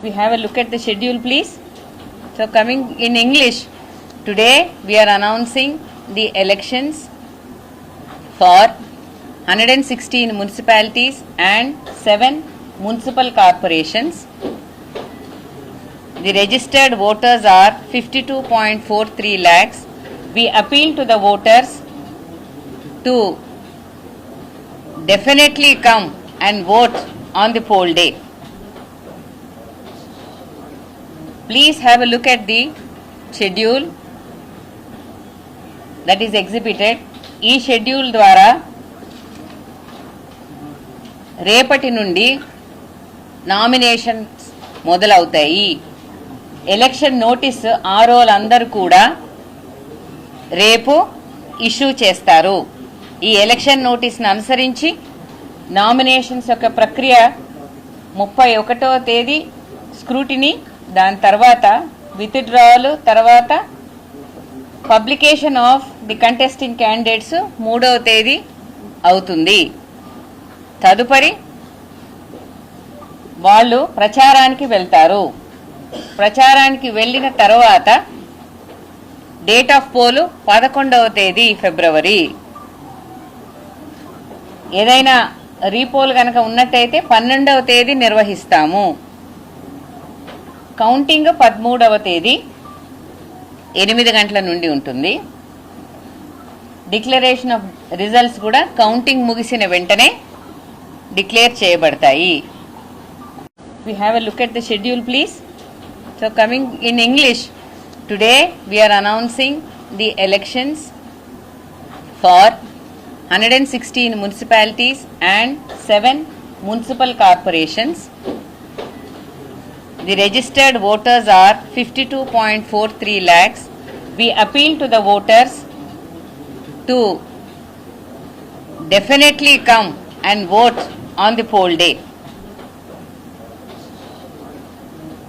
We have a look at the schedule, please. So coming in English, today we are announcing the elections for 116 municipalities and 7 municipal corporations. The registered voters are 52.43 lakhs. We appeal to the voters to definitely come and vote on the poll day. Please have a look at the schedule that is exhibited. ఈ schedule ద్వారా రేపటి నుండి nominations మొదలవుతాయి. Election notice ఆర్ఓలందరూ కూడా రేపు issue చేస్తారు. ఈ election నోటీస్ను అనుసరించి నామినేషన్స్ యొక్క ప్రక్రియ 31వ తేదీ స్క్రూటినీ, దాని తర్వాత విత్డ్రావల్, తర్వాత publication of the contesting candidates 3వ తేదీ అవుతుంది. తదుపరి వాళ్ళు ప్రచారానికి వెళ్తారు. ప్రచారానికి వెళ్ళిన తర్వాత డేట్ ఆఫ్ పోల్ 11వ తేదీ ఫిబ్రవరి. ఏదైనా రీపోల్ కనుక ఉన్నట్టయితే 12వ తేదీ నిర్వహిస్తాము. కౌంటింగ్ 13వ తేదీ 8 గంటల నుండి ఉంటుంది. డిక్లరేషన్ ఆఫ్ రిజల్ట్స్ కూడా కౌంటింగ్ ముగిసిన వెంటనే డిక్లేర్ చేయబడతాయి. We have a look at the schedule, please. So coming in English, today we are announcing the elections for 116 municipalities and 7 municipal corporations. The registered voters are 52.43 lakhs. We appeal to the voters to definitely come and vote on the poll day.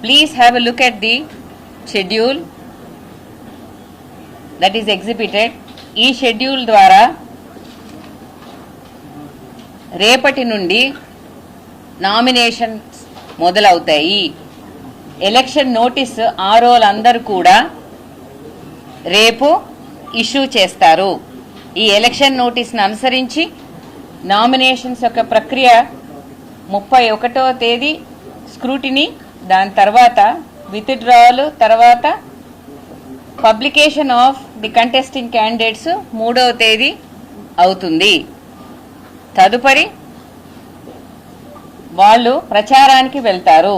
Please have a look at the schedule that is exhibited. ఈ schedule ద్వారా రేపటి నుండి nominations మొదలవుతాయి. Election notice ఆర్ఓలందరూ కూడా రేపు issue చేస్తారు. ఈ election నోటీస్ను అనుసరించి నామినేషన్స్ యొక్క ప్రక్రియ 31వ తేదీ స్క్రూటినీ, దాని తర్వాత విత్డ్రావల్, తర్వాత publication of the contesting candidates 3వ తేదీ అవుతుంది. తదుపరి వాళ్ళు ప్రచారానికి వెళ్తారు.